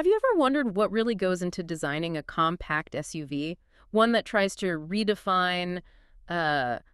Have you ever wondered what really goes into designing a compact SUV? One that tries to redefine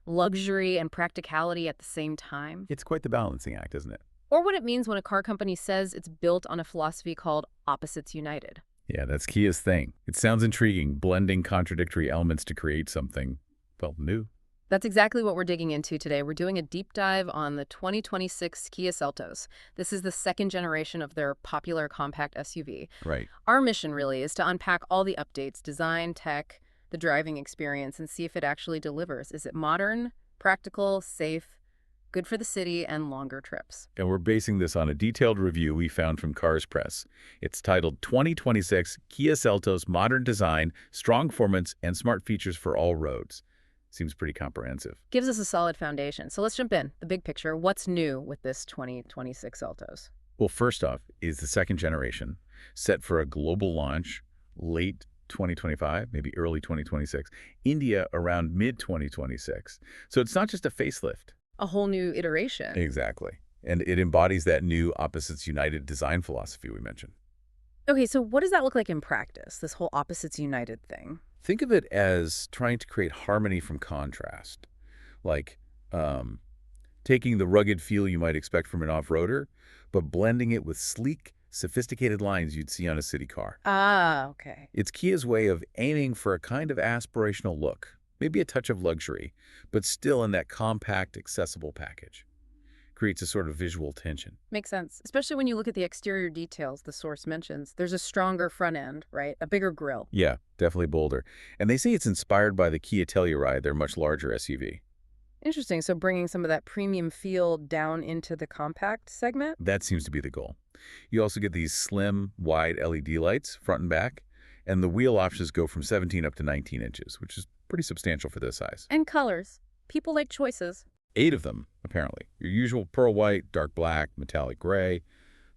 luxury and practicality at the same time? It's quite the balancing act, isn't it? Or what it means when a car company says it's built on a philosophy called opposites united? Yeah, that's Kia's thing. It sounds intriguing, blending contradictory elements to create something, well, new. That's exactly what we're digging into today. We're doing a deep dive on the 2026 Kia Seltos. This is the second generation of their popular compact SUV. Right. Our mission really is to unpack all the updates, design, tech, the driving experience, and see if it actually delivers. Is it modern, practical, safe, good for the city, and longer trips? And we're basing this on a detailed review we found from Cars Press. It's titled 2026 Kia Seltos Modern Design, Strong Performance, and Smart Features for All Roads. Seems pretty comprehensive. Gives us a solid foundation. So let's jump in. The big picture. What's new with this 2026 Seltos? Well, first off is the second generation, set for a global launch late 2025, maybe early 2026. India around mid-2026. So it's not just a facelift. A whole new iteration. Exactly. And it embodies that new opposites united design philosophy we mentioned. Okay, so what does that look like in practice, this whole opposites united thing? Think of it as trying to create harmony from contrast, like taking the rugged feel you might expect from an off-roader, but blending it with sleek, sophisticated lines you'd see on a city car. Ah, okay. It's Kia's way of aiming for a kind of aspirational look, maybe a touch of luxury, but still in that compact, accessible package. Creates a sort of visual tension. Makes sense. Especially when you look at the exterior details the source mentions. There's a stronger front end, right? A bigger grille. Yeah, definitely bolder. And they say it's inspired by the Kia Telluride, their much larger SUV. Interesting. So bringing some of that premium feel down into the compact segment? That seems to be the goal. You also get these slim, wide LED lights, front and back, and the wheel options go from 17 up to 19 inches, which is pretty substantial for this size. And colors. People like choices. 8 of them, apparently. Your usual pearl white, dark black, metallic gray,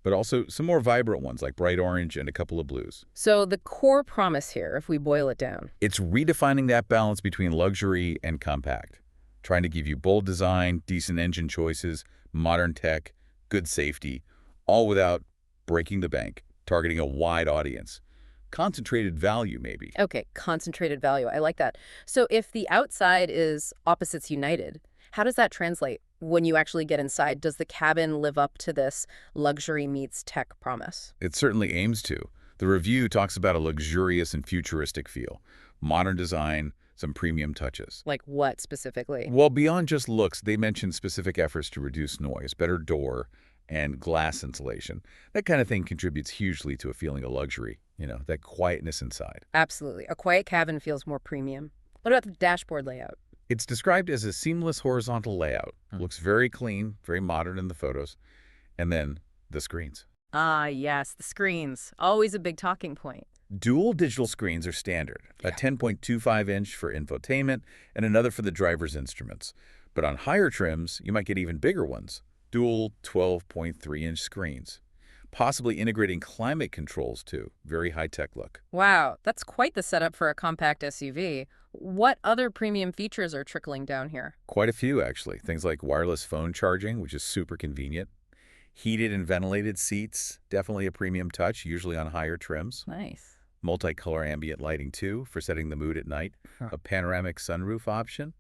but also some more vibrant ones like bright orange and a couple of blues. So the core promise here, if we boil it down. It's redefining that balance between luxury and compact, trying to give you bold design, decent engine choices, modern tech, good safety, all without breaking the bank, targeting a wide audience. Concentrated value, maybe. Okay, concentrated value. I like that. So if the outside is opposites united, how does that translate when you actually get inside? Does the cabin live up to this luxury meets tech promise? It certainly aims to. The review talks about a luxurious and futuristic feel, modern design, some premium touches. Like what specifically? Well, beyond just looks, they mention specific efforts to reduce noise, better door, and glass insulation. That kind of thing contributes hugely to a feeling of luxury, that quietness inside. Absolutely. A quiet cabin feels more premium. What about the dashboard layout? It's described as a seamless horizontal layout. Looks very clean, very modern in the photos. And then the screens. Ah, yes, the screens. Always a big talking point. Dual digital screens are standard, a 10.25-inch for infotainment and another for the driver's instruments. But on higher trims, you might get even bigger ones, dual 12.3-inch screens, possibly integrating climate controls too. Very high-tech look. Wow, that's quite the setup for a compact SUV. What other premium features are trickling down here? Quite a few, actually. Things like wireless phone charging, which is super convenient. Heated and ventilated seats, definitely a premium touch, usually on higher trims. Nice. Multicolor ambient lighting, too, for setting the mood at night. A panoramic sunroof option.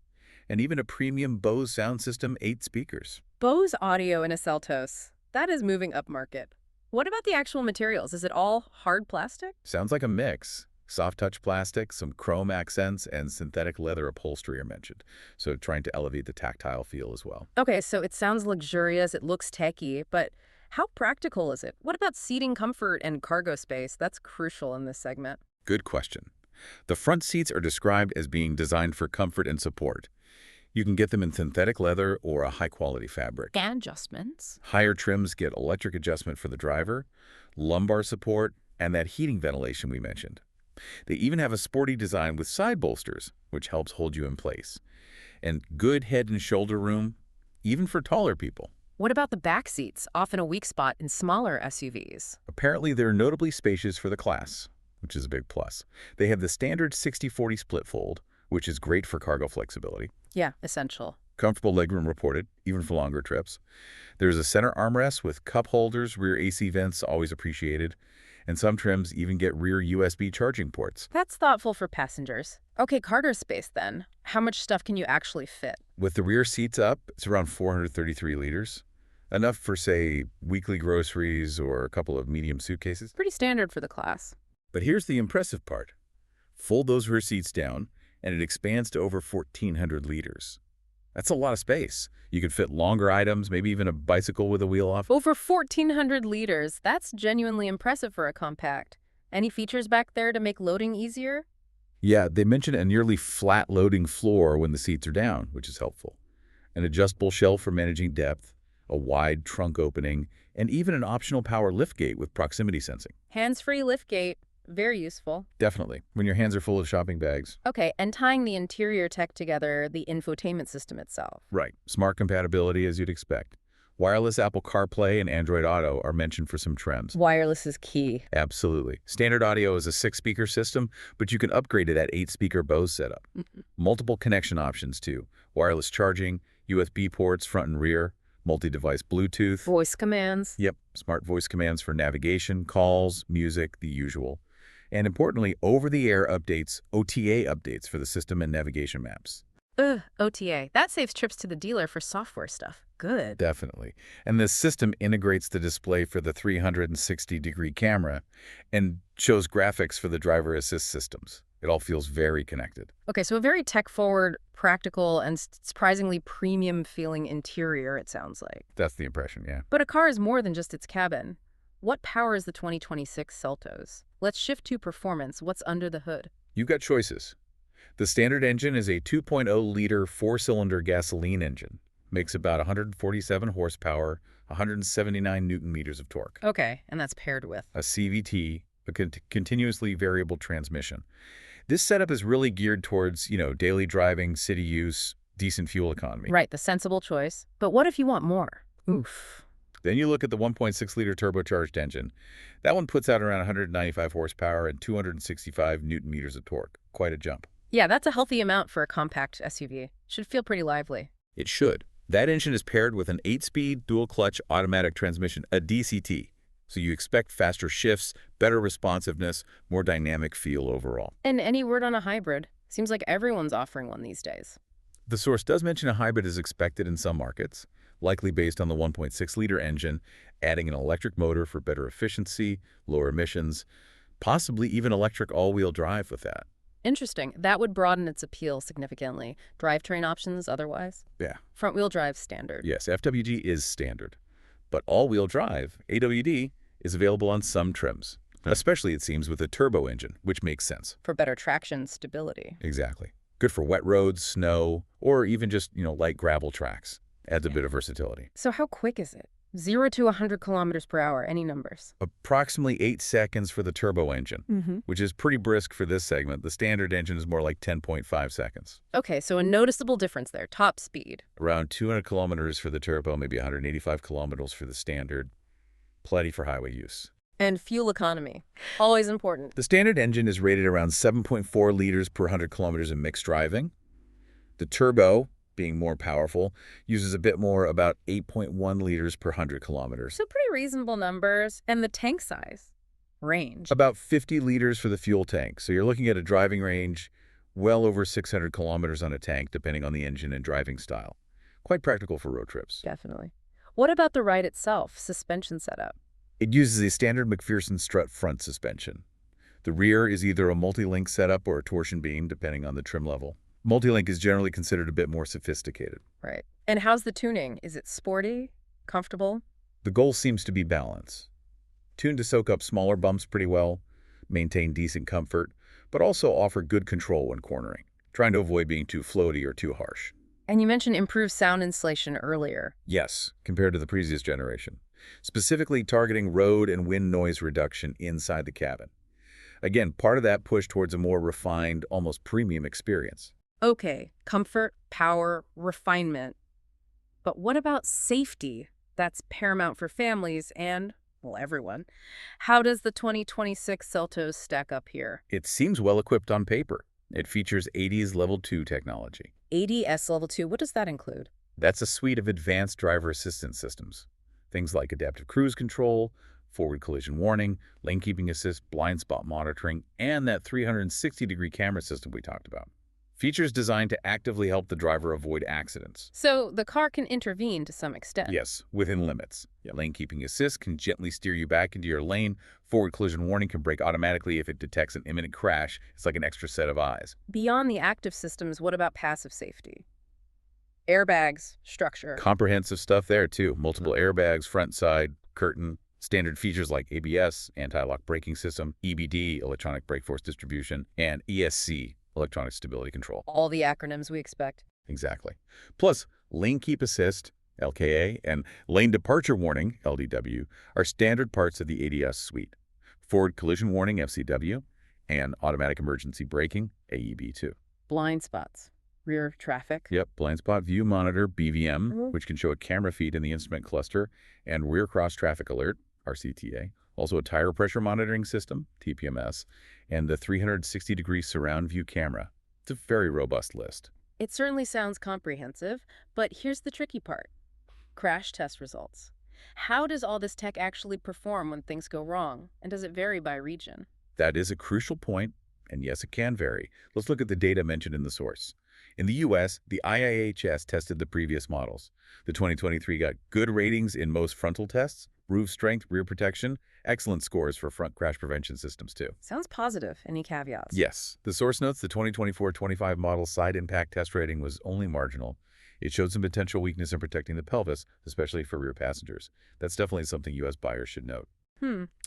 And even a premium Bose sound system, 8 speakers. Bose audio in a Seltos. That is moving up market. What about the actual materials? Is it all hard plastic? Sounds like a mix. Soft touch plastic, some chrome accents, and synthetic leather upholstery are mentioned. So trying to elevate the tactile feel as well. Okay, so it sounds luxurious, it looks techy, but how practical is it? What about seating comfort and cargo space? That's crucial in this segment. Good question. The front seats are described as being designed for comfort and support. You can get them in synthetic leather or a high-quality fabric. And adjustments. Higher trims get electric adjustment for the driver, lumbar support, and that heating ventilation we mentioned. They even have a sporty design with side bolsters, which helps hold you in place. And good head and shoulder room, even for taller people. What about the back seats, often a weak spot in smaller SUVs? Apparently, they're notably spacious for the class, which is a big plus. They have the standard 60/40 split fold, which is great for cargo flexibility. Yeah, essential. Comfortable legroom reported, even for longer trips. There's a center armrest with cup holders, rear AC vents, always appreciated. and some trims even get rear USB charging ports. That's thoughtful for passengers. Okay, cargo space then. How much stuff can you actually fit? With the rear seats up, it's around 433 liters. Enough for, say, weekly groceries or a couple of medium suitcases. Pretty standard for the class. But here's the impressive part. Fold those rear seats down, and it expands to over 1,400 liters. That's a lot of space. You could fit longer items, maybe even a bicycle with a wheel off. Over 1,400 liters. That's genuinely impressive for a compact. Any features back there to make loading easier? Yeah, they mention a nearly flat loading floor when the seats are down, which is helpful. An adjustable shelf for managing depth, a wide trunk opening, and even an optional power liftgate with proximity sensing. Hands-free liftgate. Very useful. Definitely, when your hands are full of shopping bags. Okay, and tying the interior tech together, the infotainment system itself. Right. Smart compatibility as you'd expect. Wireless Apple CarPlay and Android Auto are mentioned for some trims. Wireless is key. Absolutely. Standard audio is a 6-speaker system, but you can upgrade to that 8-speaker Bose setup. Multiple connection options too. Wireless charging, USB ports front and rear, multi-device Bluetooth. Voice commands. Yep, smart voice commands for navigation, calls, music, the usual. And importantly, over-the-air updates, OTA updates for the system and navigation maps. OTA. That saves trips to the dealer for software stuff. Good. Definitely. And this system integrates the display for the 360-degree camera and shows graphics for the driver assist systems. It all feels very connected. Okay, so a very tech-forward, practical, and surprisingly premium-feeling interior, it sounds like. That's the impression, yeah. But a car is more than just its cabin. What powers the 2026 Seltos? Let's shift to performance. What's under the hood? You've got choices. The standard engine is a 2.0-liter 4-cylinder gasoline engine. Makes about 147 horsepower, 179 newton-meters of torque. Okay, and that's paired with? A CVT, a continuously variable transmission. This setup is really geared towards, daily driving, city use, decent fuel economy. Right, the sensible choice. But what if you want more? Oof. Then you look at the 1.6-liter turbocharged engine. That one puts out around 195 horsepower and 265 newton-meters of torque. Quite a jump. Yeah, that's a healthy amount for a compact SUV. Should feel pretty lively. It should. That engine is paired with an 8-speed dual-clutch automatic transmission, a DCT. So you expect faster shifts, better responsiveness, more dynamic feel overall. And any word on a hybrid? Seems like everyone's offering one these days. The source does mention a hybrid is expected in some markets, likely based on the 1.6-liter engine, adding an electric motor for better efficiency, lower emissions, possibly even electric all-wheel drive with that. Interesting. That would broaden its appeal significantly. Drivetrain options otherwise? Yeah. Front-wheel drive standard. Yes, FWD is standard. But all-wheel drive, AWD, is available on some trims, especially, it seems, with a turbo engine, which makes sense. For better traction stability. Exactly. Good for wet roads, snow, or even just, light gravel tracks. Adds a bit of versatility. So how quick is it? 0 to 100 kilometers per hour, any numbers? Approximately 8 seconds for the turbo engine, which is pretty brisk for this segment. The standard engine is more like 10.5 seconds. Okay, so a noticeable difference there. Top speed. Around 200 kilometers for the turbo, maybe 185 kilometers for the standard. Plenty for highway use. And fuel economy. Always important. The standard engine is rated around 7.4 liters per 100 kilometers in mixed driving. The turbo, being more powerful, uses a bit more, about 8.1 liters per 100 kilometers. So pretty reasonable numbers. And the tank size? Range? About 50 liters for the fuel tank. So you're looking at a driving range well over 600 kilometers on a tank, depending on the engine and driving style. Quite practical for road trips. Definitely. What about the ride itself? Suspension setup? It uses a standard McPherson strut front suspension. The rear is either a multi-link setup or a torsion beam, depending on the trim level. Multi-link is generally considered a bit more sophisticated. Right. And how's the tuning? Is it sporty? Comfortable? The goal seems to be balance. Tuned to soak up smaller bumps pretty well, maintain decent comfort, but also offer good control when cornering, trying to avoid being too floaty or too harsh. And you mentioned improved sound insulation earlier. Yes, compared to the previous generation, specifically targeting road and wind noise reduction inside the cabin. Again, part of that push towards a more refined, almost premium experience. Okay, comfort, power, refinement. But what about safety? That's paramount for families and, well, everyone. How does the 2026 Seltos stack up here? It seems well equipped on paper. It features AD's Level 2 technology. ADS Level 2, what does that include? That's a suite of advanced driver assistance systems. Things like adaptive cruise control, forward collision warning, lane keeping assist, blind spot monitoring, and that 360-degree camera system we talked about. Features designed to actively help the driver avoid accidents. So the car can intervene to some extent. Yes, within limits. Lane keeping assist can gently steer you back into your lane. Forward collision warning can brake automatically if it detects an imminent crash. It's like an extra set of eyes. Beyond the active systems, what about passive safety? Airbags, structure. Comprehensive stuff there, too. Multiple airbags, front, side, curtain. Standard features like ABS, anti-lock braking system, EBD, electronic brake force distribution, and ESC, electronic stability control. All the acronyms we expect. Exactly. Plus, lane keep assist, LKA, and lane departure warning, LDW, are standard parts of the ADS suite. Forward collision warning, FCW, and automatic emergency braking, AEB2. Blind spots. Rear traffic. Yep, blind spot view monitor, BVM, Mhm. which can show a camera feed in the instrument cluster, and rear cross traffic alert, RCTA. Also a tire pressure monitoring system, TPMS, and the 360-degree surround view camera. It's a very robust list. It certainly sounds comprehensive, but here's the tricky part. Crash test results. How does all this tech actually perform when things go wrong? And does it vary by region? That is a crucial point, and yes, it can vary. Let's look at the data mentioned in the source. In the U.S., the IIHS tested the previous models. The 2023 got good ratings in most frontal tests, roof strength, rear protection, excellent scores for front crash prevention systems too. Sounds positive. Any caveats? Yes, the source notes the 2024-25 model side impact test rating was only marginal. It showed some potential weakness in protecting the pelvis, especially for rear passengers. That's definitely something U.S. buyers should note.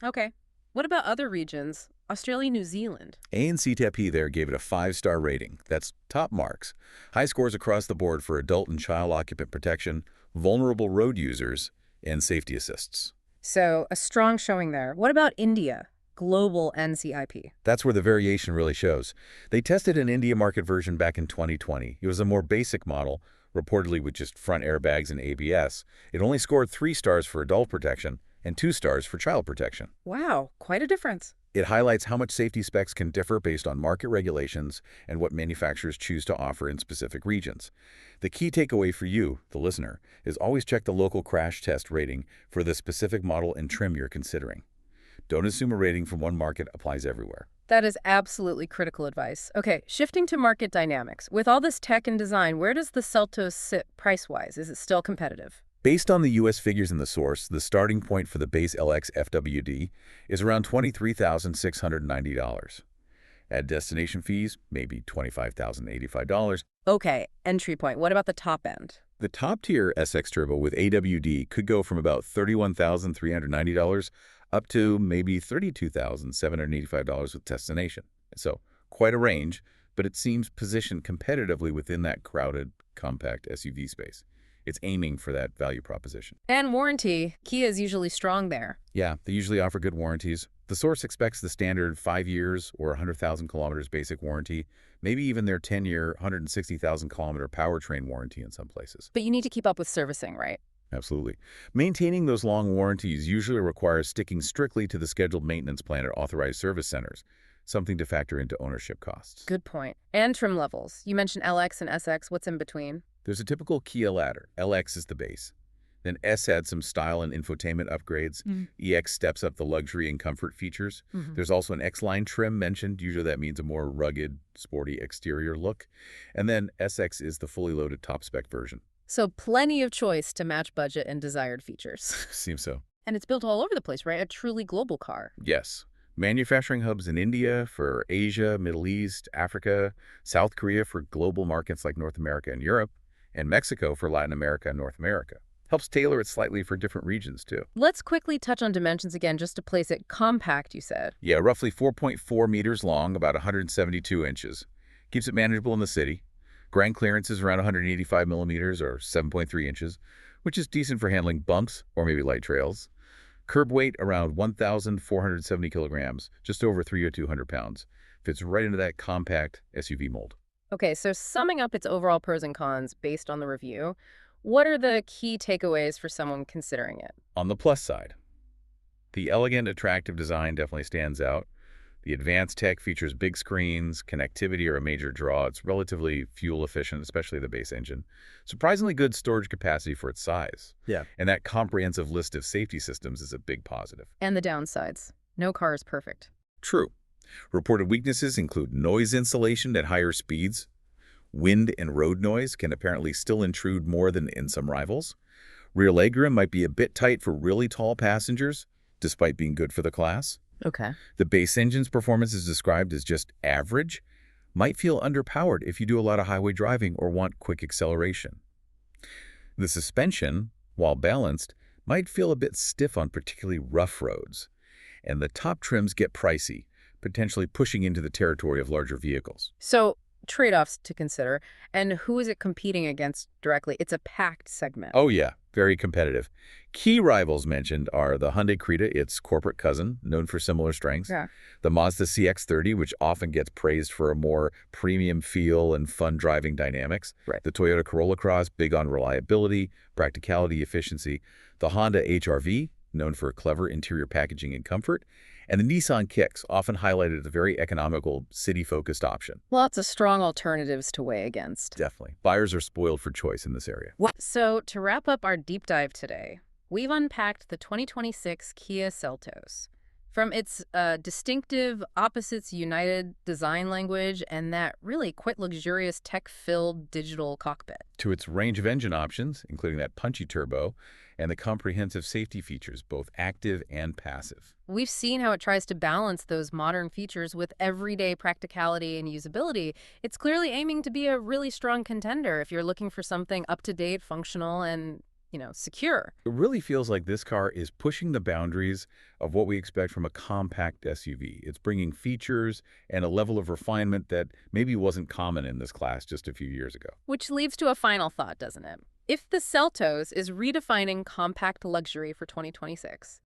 Okay. What about other regions? Australia, New Zealand. A&CTP there gave it a 5-star rating. That's top marks. High scores across the board for adult and child occupant protection, vulnerable road users, and safety assists. So, a strong showing there. What about India? Global NCIP. That's where the variation really shows. They tested an India market version back in 2020. It was a more basic model, reportedly with just front airbags and ABS. It only scored 3 stars for adult protection and 2 stars for child protection. Wow, quite a difference. It highlights how much safety specs can differ based on market regulations and what manufacturers choose to offer in specific regions. The key takeaway for you, the listener, is always check the local crash test rating for the specific model and trim you're considering. Don't assume a rating from one market applies everywhere. That is absolutely critical advice. Okay, shifting to market dynamics. With all this tech and design, where does the Seltos sit price-wise? Is it still competitive? Based on the U.S. figures in the source, the starting point for the base LX FWD is around $23,690. Add destination fees, maybe $25,085. Okay, entry point. What about the top end? The top-tier SX Turbo with AWD could go from about $31,390 up to maybe $32,785 with destination. So quite a range, but it seems positioned competitively within that crowded, compact SUV space. It's aiming for that value proposition. And warranty. Kia is usually strong there. Yeah, they usually offer good warranties. The source expects the standard 5 years or 100,000 kilometers basic warranty, maybe even their 10-year, 160,000 kilometer powertrain warranty in some places. But you need to keep up with servicing, right? Absolutely. Maintaining those long warranties usually requires sticking strictly to the scheduled maintenance plan at authorized service centers, something to factor into ownership costs. Good point. And trim levels. You mentioned LX and SX. What's in between? There's a typical Kia ladder. LX is the base. Then S had some style and infotainment upgrades. EX steps up the luxury and comfort features. There's also an X-Line trim mentioned. Usually that means a more rugged, sporty exterior look. And then SX is the fully loaded top-spec version. So plenty of choice to match budget and desired features. Seems so. And it's built all over the place, right? A truly global car. Yes. Manufacturing hubs in India for Asia, Middle East, Africa, South Korea for global markets like North America and Europe, and Mexico for Latin America and North America. Helps tailor it slightly for different regions, too. Let's quickly touch on dimensions again, just to place it. Compact, you said. Yeah, roughly 4.4 meters long, about 172 inches. Keeps it manageable in the city. Ground clearance is around 185 millimeters or 7.3 inches, which is decent for handling bumps or maybe light trails. Curb weight around 1,470 kilograms, just over 3,200 pounds. Fits right into that compact SUV mold. Okay, so summing up its overall pros and cons based on the review, what are the key takeaways for someone considering it? On the plus side, the elegant, attractive design definitely stands out. The advanced tech features big screens, connectivity are a major draw. It's relatively fuel efficient, especially the base engine. Surprisingly good storage capacity for its size. Yeah. And that comprehensive list of safety systems is a big positive. And the downsides. No car is perfect. True. Reported weaknesses include noise insulation at higher speeds. Wind and road noise can apparently still intrude more than in some rivals. Rear legroom might be a bit tight for really tall passengers, despite being good for the class. Okay. The base engine's performance is described as just average, might feel underpowered if you do a lot of highway driving or want quick acceleration. The suspension, while balanced, might feel a bit stiff on particularly rough roads. And the top trims get pricey, potentially pushing into the territory of larger vehicles. So, trade-offs to consider. And who is it competing against directly? It's a packed segment. Oh yeah, very competitive. Key rivals mentioned are the Hyundai Creta, its corporate cousin, known for similar strengths. Yeah. The Mazda CX-30, which often gets praised for a more premium feel and fun driving dynamics. Right. The Toyota Corolla Cross, big on reliability, practicality, efficiency. The Honda HR-V, known for clever interior packaging and comfort. And the Nissan Kicks, often highlighted as a very economical, city-focused option. Lots of strong alternatives to weigh against. Definitely. Buyers are spoiled for choice in this area. So, to wrap up our deep dive today, we've unpacked the 2026 Kia Seltos. From its distinctive opposites united design language and that really quite luxurious tech-filled digital cockpit. To its range of engine options, including that punchy turbo, and the comprehensive safety features, both active and passive. We've seen how it tries to balance those modern features with everyday practicality and usability. It's clearly aiming to be a really strong contender if you're looking for something up-to-date, functional, and secure. It really feels like this car is pushing the boundaries of what we expect from a compact SUV. It's bringing features and a level of refinement that maybe wasn't common in this class just a few years ago. Which leads to a final thought, doesn't it? If the Seltos is redefining compact luxury for 2026,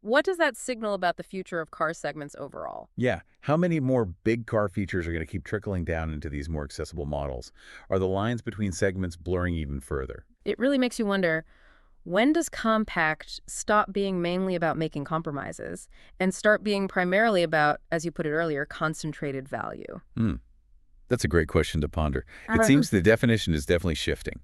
what does that signal about the future of car segments overall? Yeah, how many more big car features are going to keep trickling down into these more accessible models? Are the lines between segments blurring even further? It really makes you wonder, when does compact stop being mainly about making compromises and start being primarily about, as you put it earlier, concentrated value? That's a great question to ponder. It seems the definition is definitely shifting.